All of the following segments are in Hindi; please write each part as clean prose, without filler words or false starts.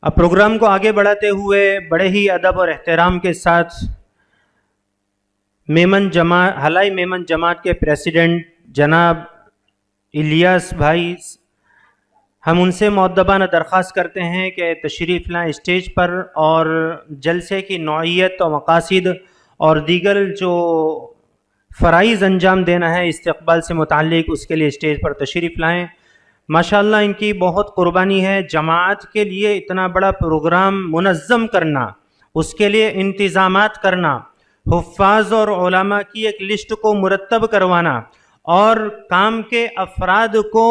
अब प्रोग्राम को आगे बढ़ाते हुए बड़े ही अदब और एहतराम के साथ हलाई मेमन जमात के प्रेसिडेंट जनाब इलियास भाई, हम उनसे मुअद्दबाना दरख्वास्त करते हैं कि तशरीफ़ लाएँ स्टेज पर और जलसे की नौइयत और मकासिद और दीगर जो फ़राइज़ अंजाम देना है इस्तक़बाल से मुताल्लिक़, उसके लिए स्टेज पर तशरीफ़ लाएँ। माशाअल्लाह इनकी बहुत क़ुरबानी है। जमात के लिए इतना बड़ा प्रोग्राम मुनज़्ज़म करना, उसके लिए इंतज़ामात करना, हुफ़्फ़ाज़ और उलमा की एक लिस्ट को मुरतब करवाना और काम के अफराद को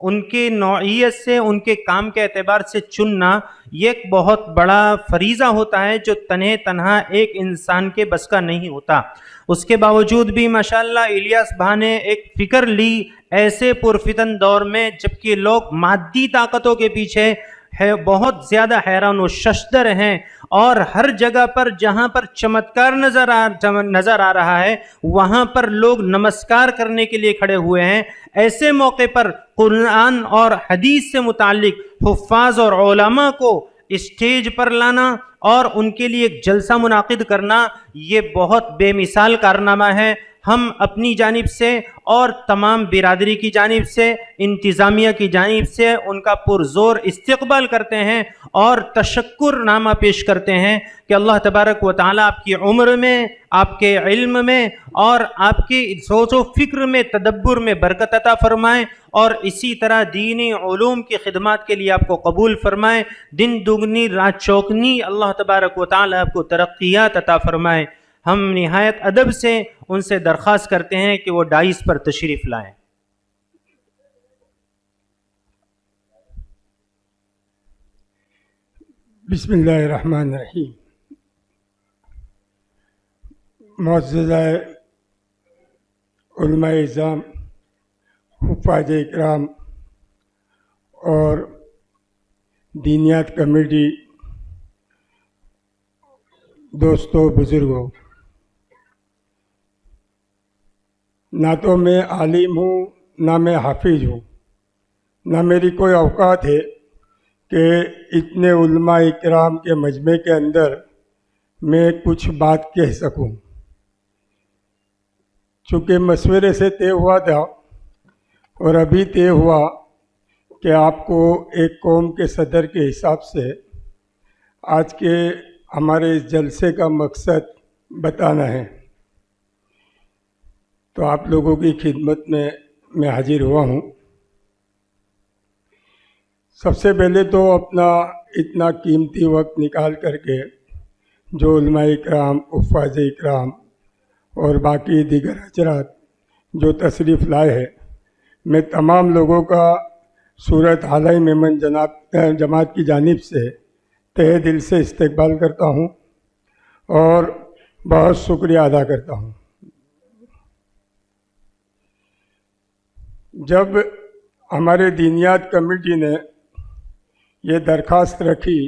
उनके नौइयत से, उनके काम के एतबार से चुनना, ये एक बहुत बड़ा फरीज़ा होता है जो तन्हे तन्हा एक इंसान के बस का नहीं होता। उसके बावजूद भी माशाअल्लाह इलियास भाई ने एक फ़िक्र ली ऐसे पुरफितन दौर में, जबकि लोग मादी ताकतों के पीछे है बहुत ज़्यादा हैरान व शशदर हैं और हर जगह पर जहाँ पर चमत्कार नज़र आ रहा है वहाँ पर लोग नमस्कार करने के लिए खड़े हुए हैं। ऐसे मौके पर कुरान और हदीस से मुताल्लिक हुफ़्फ़ाज़ और उलमा को स्टेज पर लाना और उनके लिए एक जलसा मुनाकिद करना, ये बहुत बेमिसाल कारनामा है। हम अपनी जानिब से और तमाम बिरादरी की जानिब से, इंतज़ामिया की जानिब से उनका पुरज़ोर इस्तक़बाल करते हैं और तशक्कुरनामा पेश करते हैं कि अल्लाह तबारक व तआला आपकी उम्र में, आपके इल्म में और आपकी सोच व फ़िक्र में, तदब्बुर में बरकत अता फ़रमाएँ और इसी तरह दीनी उलूम की खिदमत के लिए आपको कबूल फ़रमाएँ। दिन दुगनी रात चौगनी अल्लाह तबारक व तआला आपको तरक्कियात अता फ़रमाएँ। हम निहायत अदब से उनसे दरख्वास्त करते हैं कि वो डाइस पर तशरीफ़ लाएँ। बिस्मिल्लाहिर्रहमानिर्रहीम। मुअज़्ज़ज़ाए उलमाए इज़्ज़ाम, हुफ़्फ़ाज़े इकराम और दीनियात कमेटी, दोस्तों, बुज़ुर्गों, ना तो मैं आलिम हूँ, ना मैं हाफिज़ हूँ, ना मेरी कोई औकात है कि इतने उलमा इकराम के मजमे के अंदर मैं कुछ बात कह सकूँ। चूँकि मशवरे से तय हुआ था और अभी तय हुआ कि आपको एक कौम के सदर के हिसाब से आज के हमारे इस जलसे का मकसद बताना है, तो आप लोगों की खिदमत में मैं हाजिर हुआ हूँ। सबसे पहले तो अपना इतना कीमती वक्त निकाल करके जो उलमाए इकराम, हुफ़्फ़ाज़े इकराम और बाकी दीगर हज़रात जो तशरीफ़ लाए हैं, मैं तमाम लोगों का सूरत हलाई मेमन जमात की जानिब से तहे दिल से इस्तक़बाल करता हूँ और बहुत शुक्रिया अदा करता हूँ। जब हमारे दीनियात कमेटी ने ये दरख्वास्त रखी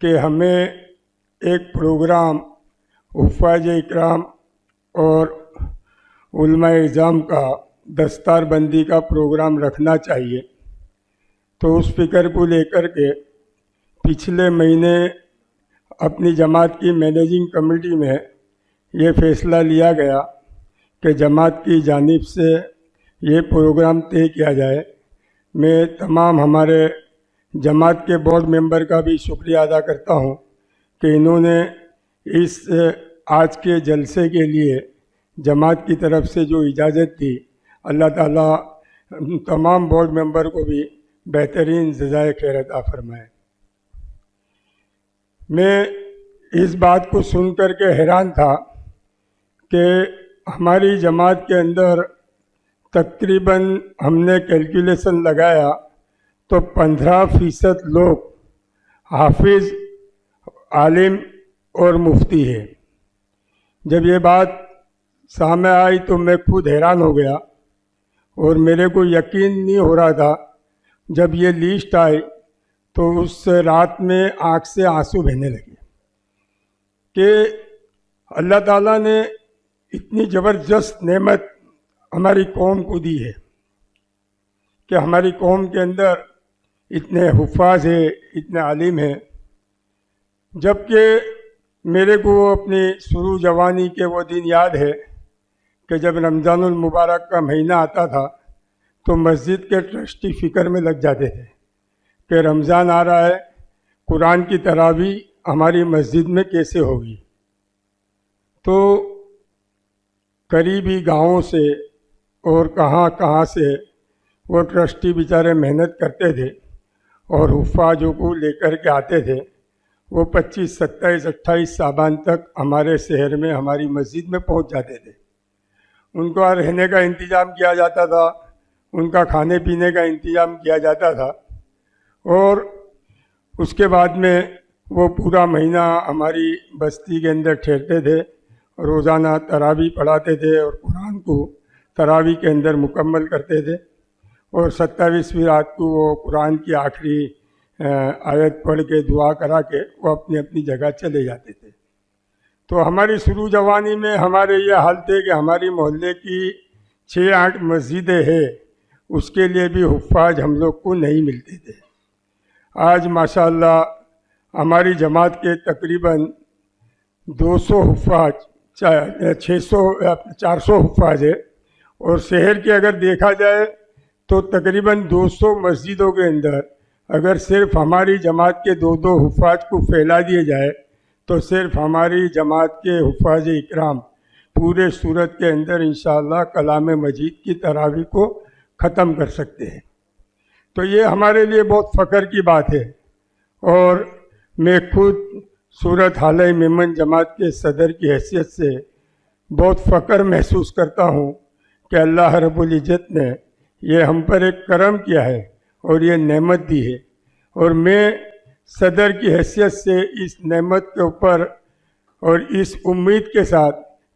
कि हमें एक प्रोग्राम हुफ़्फ़ाज़े इकराम और उलमाए इज़्ज़ाम का दस्तारबंदी का प्रोग्राम रखना चाहिए, तो उस फिक्र को लेकर के पिछले महीने अपनी जमात की मैनेजिंग कमेटी में ये फ़ैसला लिया गया कि जमात की जानिब से ये प्रोग्राम तय किया जाए। मैं तमाम हमारे जमात के बोर्ड मेंबर का भी शुक्रिया अदा करता हूँ कि इन्होंने इस आज के जलसे के लिए जमात की तरफ से जो इजाज़त दी, अल्लाह ताला तमाम बोर्ड मेंबर को भी बेहतरीन जज़ाए खैर अता फरमाए। मैं इस बात को सुन कर के हैरान था कि हमारी जमात के अंदर तकरीबन हमने कैलकुलेशन लगाया तो 15% लोग हाफिज़, आलिम और मुफ्ती है। जब ये बात सामने आई तो मैं खुद हैरान हो गया और मेरे को यकीन नहीं हो रहा था। जब ये लिस्ट आई तो उस रात में आँख से आंसू बहने लगे कि अल्लाह ताला ने इतनी ज़बरदस्त नेमत हमारी कौम को दी है कि हमारी कौम के अंदर इतने हुफ़ाज़ है, इतने आलिम हैं। जबकि मेरे को अपनी शुरू जवानी के वो दिन याद है कि जब रमज़ानुल मुबारक का महीना आता था तो मस्जिद के ट्रस्टी फ़िक्र में लग जाते थे कि रमज़ान आ रहा है, कुरान की तरावी हमारी मस्जिद में कैसे होगी। तो करीबी गांवों से और कहाँ कहाँ से वो ट्रस्टी बेचारे मेहनत करते थे और हुफ़ाज़ों को लेकर के आते थे। वो 25, 27, 28 साबान तक हमारे शहर में हमारी मस्जिद में पहुंच जाते थे। उनका रहने का इंतज़ाम किया जाता था, उनका खाने पीने का इंतज़ाम किया जाता था और उसके बाद में वो पूरा महीना हमारी बस्ती के अंदर ठहरते थे। रोज़ाना तरावी पढ़ाते थे और कुरान को तरावी के अंदर मुकम्मल करते थे और 27वीं रात को वो कुरान की आखिरी आयत पढ़ के दुआ करा के वो अपनी अपनी जगह चले जाते थे। तो हमारी शुरू जवानी में हमारे ये हाल थे कि हमारी मोहल्ले की 6-8 मस्जिदें हैं, उसके लिए भी हुफ़ाज़ हम लोग को नहीं मिलते थे। आज माशाअल्लाह हमारी जमात के तकरीबन 200 हुफ़ाज़, 400 हुफ़ाज़ है और शहर के अगर देखा जाए तो तकरीबन 200 मस्जिदों के अंदर अगर सिर्फ हमारी जमात के 2-2 हुफ़ाज़ को फैला दिए जाए तो सिर्फ हमारी जमात के हुफ़ाज़ इकराम पूरे सूरत के अंदर इंशाअल्लाह कलाम मजीद की तरावी को ख़त्म कर सकते हैं। तो ये हमारे लिए बहुत फ़ख्र की बात है और मैं खुद सूरत हाल मेमन जमात के सदर की हैसियत से बहुत फ़ख्र महसूस करता हूँ कि अल्लाह रब्बुल इज़्ज़त ने ये हम पर एक करम किया है और ये नेमत दी है और मैं सदर की हैसियत से इस नेमत के ऊपर और इस उम्मीद के साथ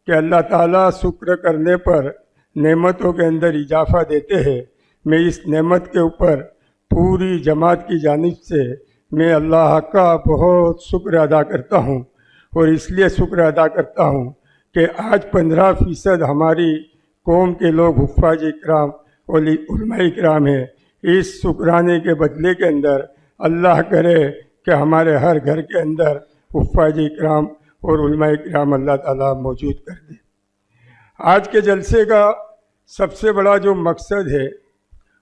कि अल्लाह ताला शुक्र करने पर नेमतों के अंदर इजाफ़ा देते हैं, मैं इस नेमत के ऊपर पूरी जमात की जानिब से मैं अल्लाह का बहुत शुक्र अदा करता हूँ और इसलिए शुक्र अदा करता हूँ कि आज 15% हमारी कौम के लोग हुफ़ाज़ इकराम और उलमा इकराम हैं। इस शुक्राने के बदले के अंदर अल्लाह करे कि हमारे हर घर के अंदर हुफ़ाज़ इकराम और उलमा इकराम अल्लाह ताला मौजूद कर दे। आज के जलसे का सबसे बड़ा जो मकसद है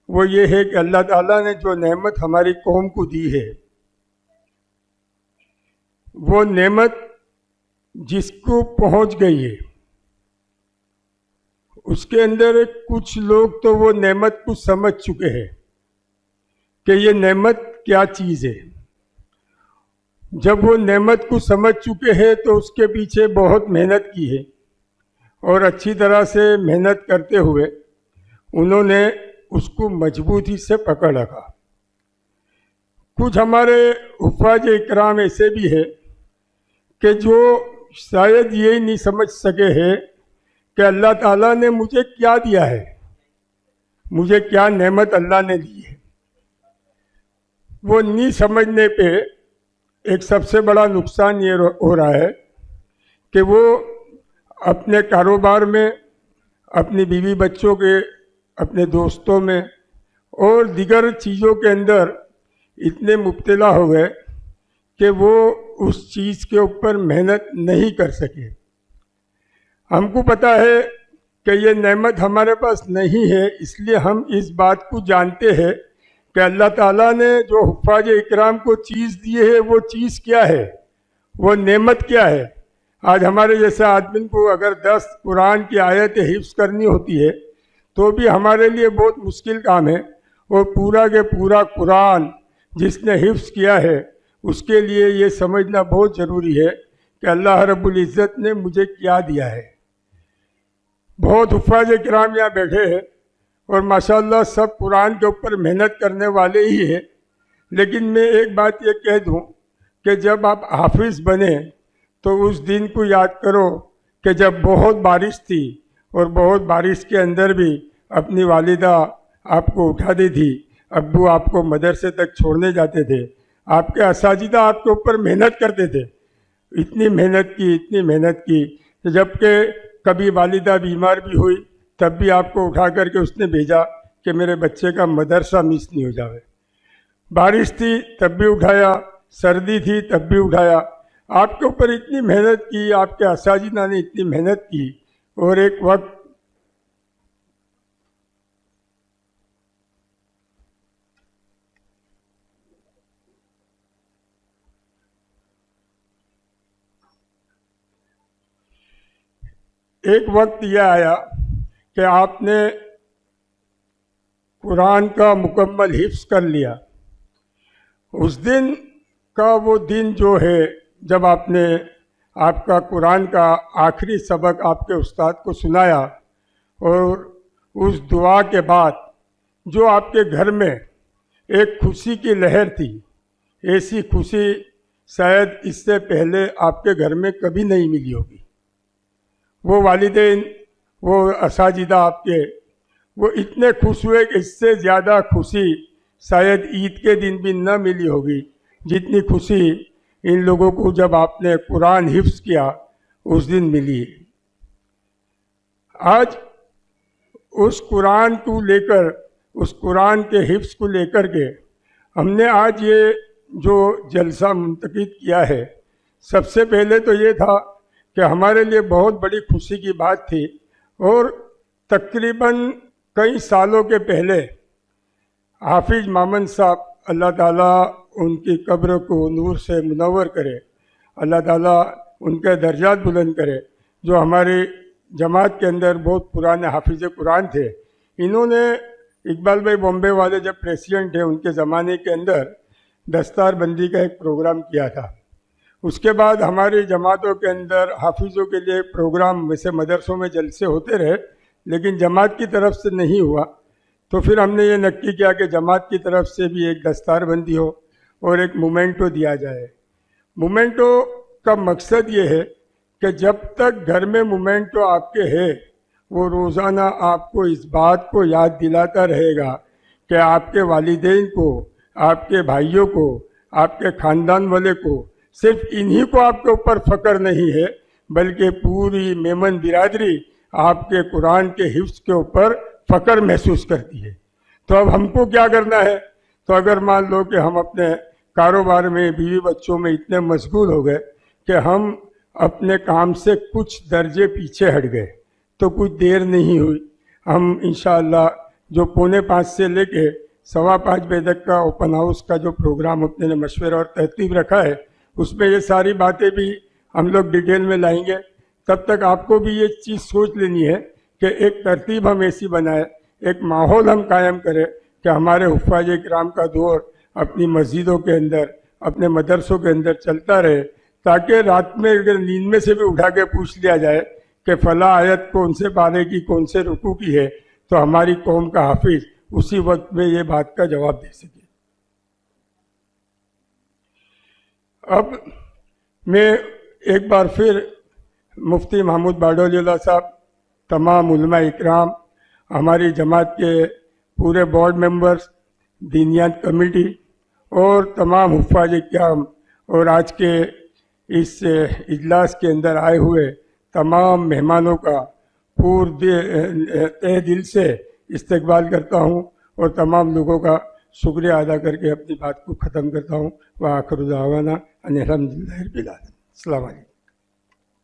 वो ये है कि अल्लाह ताला ने जो नेमत हमारी कौम को दी है, वो नेमत जिसको पहुंच गई है उसके अंदर कुछ लोग तो वो नेमत को समझ चुके हैं कि ये नेमत क्या चीज़ है। जब वो नेमत को समझ चुके हैं तो उसके पीछे बहुत मेहनत की है और अच्छी तरह से मेहनत करते हुए उन्होंने उसको मजबूती से पकड़ रखा। कुछ हमारे हुफ़ाज़ इकराम ऐसे भी है कि जो शायद ये नहीं समझ सके हैं कि अल्लाह ताला ने मुझे क्या दिया है, मुझे क्या नेमत अल्लाह ने दी है। वो नहीं समझने पे एक सबसे बड़ा नुकसान ये हो रहा है कि वो अपने कारोबार में, अपनी बीवी बच्चों के, अपने दोस्तों में और दीगर चीज़ों के अंदर इतने मुब्तला हो गए कि वो उस चीज़ के ऊपर मेहनत नहीं कर सके। हमको पता है कि ये नेमत हमारे पास नहीं है, इसलिए हम इस बात को जानते हैं कि अल्लाह ताला ने जो हुफ़ाज़ इकराम को चीज़ दी है वो चीज़ क्या है, वो नेमत क्या है। आज हमारे जैसे आदमी को अगर 10 कुरान की आयतें हिफ्ज़ करनी होती है तो भी हमारे लिए बहुत मुश्किल काम है। वो पूरा के पूरा कुरान जिसने हिफ्ज़ किया है उसके लिए ये समझना बहुत ज़रूरी है कि अल्लाह रब्बुल इज़्ज़त ने मुझे क्या दिया है। बहुत हुफ़ाज़ इकराम यहाँ बैठे हैं और माशाअल्लाह सब कुरान के ऊपर मेहनत करने वाले ही हैं, लेकिन मैं एक बात ये कह दूँ कि जब आप हाफिज़ बने तो उस दिन को याद करो कि जब बहुत बारिश थी और बहुत बारिश के अंदर भी अपनी वालिदा आपको उठा दी थी, अब्बू आपको मदरसे तक छोड़ने जाते थे, आपके असाजिदा आपके ऊपर मेहनत करते थे, इतनी मेहनत की, इतनी मेहनत की। जबकि कभी वालिदा बीमार भी हुई तब भी आपको उठा करके उसने भेजा कि मेरे बच्चे का मदरसा मिस नहीं हो जाए। बारिश थी तब भी उठाया, सर्दी थी तब भी उठाया। आपके ऊपर इतनी मेहनत की, आपके असाजिदा ने इतनी मेहनत की, और एक वक्त यह आया कि आपने कुरान का मुकम्मल हिफ्ज़ कर लिया। उस दिन का वो दिन जो है जब आपने आपका कुरान का आखिरी सबक आपके उस्ताद को सुनाया, और उस दुआ के बाद जो आपके घर में एक खुशी की लहर थी, ऐसी खुशी शायद इससे पहले आपके घर में कभी नहीं मिली होगी। वो वालिदैन, वो असाजिदा आपके, वो इतने खुश हुए कि इससे ज़्यादा खुशी शायद ईद के दिन भी न मिली होगी जितनी खुशी इन लोगों को जब आपने कुरान हिफ्ज़ किया उस दिन मिली। आज उस कुरान को लेकर, उस कुरान के हिफ्ज़ को लेकर के हमने आज ये जो जलसा मुंतकिद किया है, सबसे पहले तो ये था कि हमारे लिए बहुत बड़ी खुशी की बात थी, और तकरीबन कई सालों के पहले हाफिज मामन साहब, अल्लाह ताला उनकी कब्र को नूर से मुनव्वर करे, अल्लाह ताला उनके दर्जात बुलंद करे, जो हमारी जमात के अंदर बहुत पुराने हाफिज कुरान थे। इन्होंने इकबाल भाई बॉम्बे वाले जब प्रेसिडेंट थे उनके ज़माने के अंदर दस्तार बंदी का एक प्रोग्राम किया था। उसके बाद हमारी जमातों के अंदर हाफिज़ों के लिए प्रोग्राम वैसे मदरसों में जलसे होते रहे, लेकिन जमात की तरफ से नहीं हुआ। तो फिर हमने ये नक्की किया कि जमात की तरफ से भी एक दस्तार बंदी हो और एक मोमेंटो दिया जाए। मोमेंटो का मकसद ये है कि जब तक घर में मोमेंटो आपके है, वो रोज़ाना आपको इस बात को याद दिलाता रहेगा कि आपके वालिदैन को, आपके भाइयों को, आपके ख़ानदान वाले को, सिर्फ इन्हीं को आपके ऊपर फ़ख्र नहीं है, बल्कि पूरी मेमन बिरादरी आपके कुरान के हिफ्ज़ के ऊपर फ़ख्र महसूस करती है। तो अब हमको क्या करना है? तो अगर मान लो कि हम अपने कारोबार में, बीवी बच्चों में इतने मशगूल हो गए कि हम अपने काम से कुछ दर्जे पीछे हट गए, तो कुछ देर नहीं हुई, हम इंशाअल्लाह जो 4:45 से लेके 5:15 बजे तक का ओपन हाउस का जो प्रोग्राम अपने ने मशवरा और तरतीब रखा है, उसमें ये सारी बातें भी हम लोग डिटेल में लाएंगे। तब तक आपको भी ये चीज़ सोच लेनी है कि एक तरतीब हम ऐसी बनाए, एक माहौल हम कायम करें कि हमारे हुफ़ाज़ इकराम का दौर अपनी मस्जिदों के अंदर, अपने मदरसों के अंदर चलता रहे, ताकि रात में अगर नींद में से भी उठा के पूछ लिया जाए कि फ़ला आयत कौन से पारे की, कौन से रुकू की है, तो हमारी कौम का हाफिज उसी वक्त में ये बात का जवाब दे सके। अब मैं एक बार फिर मुफ्ती महमूद बाडोलीवाला साहब, तमाम उलमा इकराम, हमारी जमात के पूरे बोर्ड मेंबर्स, दीनियात कमेटी और तमाम हुफ़ाज़ इकराम और आज के इस इजलास के अंदर आए हुए तमाम मेहमानों का तहे दिल से इस्तकबाल करता हूँ और तमाम लोगों का शुक्रिया अदा करके अपनी बात को ख़त्म करता हूँ। व आखिर दावाना अनिल हम्दुलिल्लाहि रब्बिल आलमीन। अस्सलामु अलैकुम।